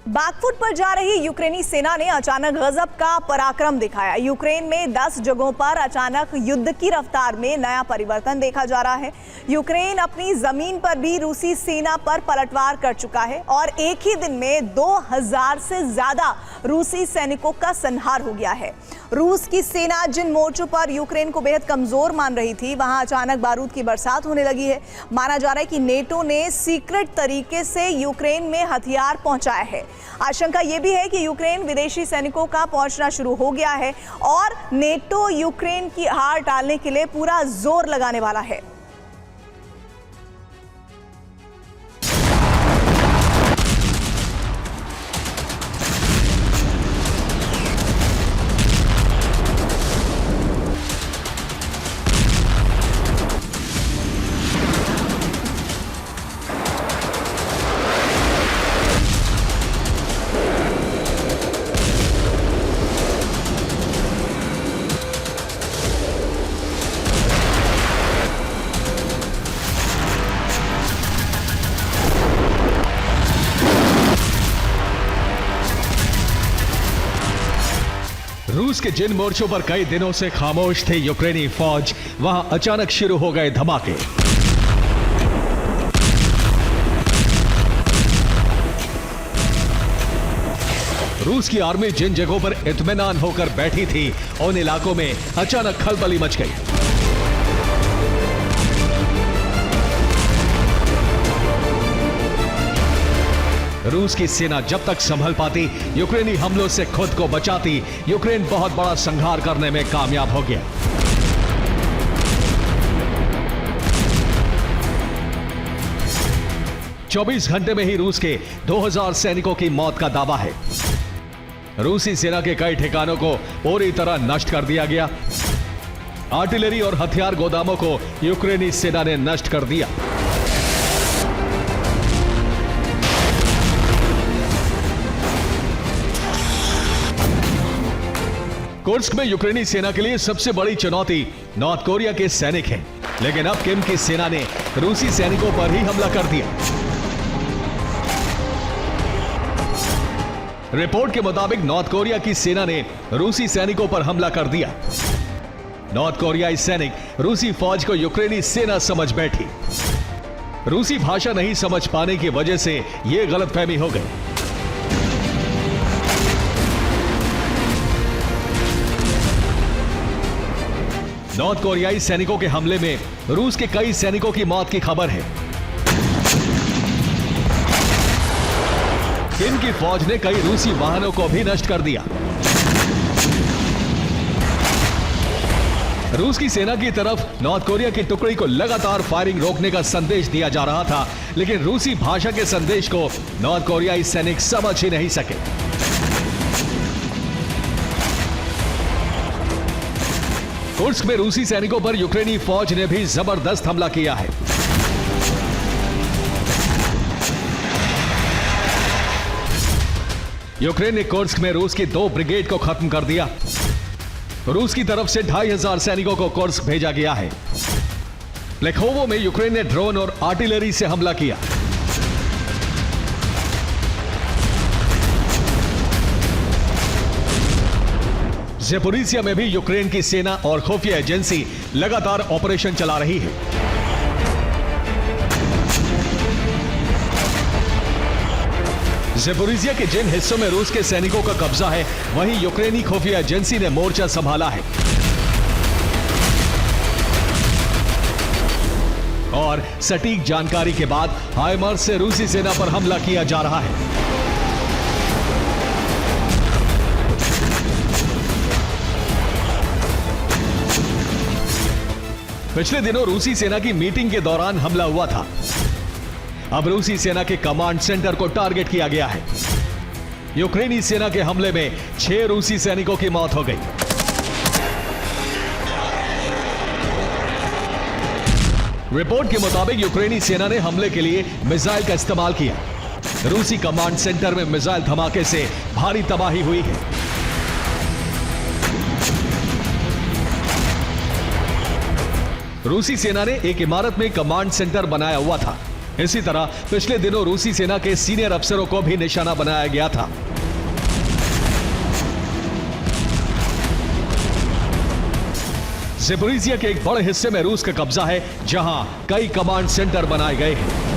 Back foot पर जा रही यूक्रेनी सेना ने अचानक गजब का पराक्रम दिखाया। यूक्रेन में 10 जगहों पर अचानक युद्ध की रफ्तार में नया परिवर्तन देखा जा रहा है। यूक्रेन अपनी जमीन पर भी रूसी सेना पर पलटवार कर चुका है और एक ही दिन में 2000 से ज्यादा रूसी सैनिकों का संहार हो गया है। रूस की सेना जिन मोर्चों पर यूक्रेन को बेहद कमजोर मान रही थी, वहां अचानक बारूद की बरसात होने लगी है। माना जा रहा है कि नेटो ने सीक्रेट तरीके से यूक्रेन में हथियार पहुंचाया है। आशंका यह भी है कि यूक्रेन विदेशी सैनिकों का पहुंचना शुरू हो गया है और नेटो यूक्रेन की हार टालने के लिए पूरा जोर लगाने वाला है। रूस के जिन मोर्चों पर कई दिनों से खामोश थे यूक्रेनी फौज, वहां अचानक शुरू हो गए धमाके। रूस की आर्मी जिन जगहों पर इत्मीनान होकर बैठी थी, उन इलाकों में अचानक खलबली मच गई। रूस की सेना जब तक संभल पाती, यूक्रेनी हमलों से खुद को बचाती, यूक्रेन बहुत बड़ा संहार करने में कामयाब हो गया। चौबीस घंटे में ही रूस के 2000 सैनिकों की मौत का दावा है। रूसी सेना के कई ठिकानों को पूरी तरह नष्ट कर दिया गया। आर्टिलरी और हथियार गोदामों को यूक्रेनी सेना ने नष्ट कर दिया। कुर्स्क में यूक्रेनी सेना के लिए सबसे बड़ी चुनौती नॉर्थ कोरिया के सैनिक हैं, लेकिन अब किम की सेना ने रूसी सैनिकों पर ही हमला कर दिया। रिपोर्ट के मुताबिक नॉर्थ कोरिया की सेना ने रूसी सैनिकों पर हमला कर दिया। नॉर्थ कोरियाई सैनिक रूसी फौज को यूक्रेनी सेना समझ बैठी। रूसी भाषा नहीं समझ पाने की वजह से यह गलतफहमी हो गई। नॉर्थ कोरियाई सैनिकों के हमले में रूस के कई सैनिकों की मौत की खबर है। किम की फौज ने कई रूसी वाहनों को भी नष्ट कर दिया। रूस की सेना की तरफ नॉर्थ कोरिया की टुकड़ी को लगातार फायरिंग रोकने का संदेश दिया जा रहा था, लेकिन रूसी भाषा के संदेश को नॉर्थ कोरियाई सैनिक समझ ही नहीं सके। कुर्स्क में रूसी सैनिकों पर यूक्रेनी फौज ने भी जबरदस्त हमला किया है। यूक्रेन ने कुर्स्क में रूस की 2 ब्रिगेड को खत्म कर दिया। रूस की तरफ से 2500 सैनिकों को कुर्स्क भेजा गया है। प्लेखोवो में यूक्रेन ने ड्रोन और आर्टिलरी से हमला किया। ज़ेपोरिज़िया में भी यूक्रेन की सेना और खुफिया एजेंसी लगातार ऑपरेशन चला रही है। ज़ेपोरिज़िया के जिन हिस्सों में रूस के सैनिकों का कब्जा है, वहीं यूक्रेनी खुफिया एजेंसी ने मोर्चा संभाला है और सटीक जानकारी के बाद हाइमार्स से रूसी सेना पर हमला किया जा रहा है। पिछले दिनों रूसी सेना की मीटिंग के दौरान हमला हुआ था। अब रूसी सेना के कमांड सेंटर को टारगेट किया गया है। यूक्रेनी सेना के हमले में 6 रूसी सैनिकों की मौत हो गई। रिपोर्ट के मुताबिक यूक्रेनी सेना ने हमले के लिए मिसाइल का इस्तेमाल किया। रूसी कमांड सेंटर में मिसाइल धमाके से भारी तबाही हुई है। रूसी सेना ने एक इमारत में कमांड सेंटर बनाया हुआ था। इसी तरह पिछले दिनों रूसी सेना के सीनियर अफसरों को भी निशाना बनाया गया था। ज़ेपोरिज़िया के एक बड़े हिस्से में रूस का कब्जा है, जहां कई कमांड सेंटर बनाए गए हैं।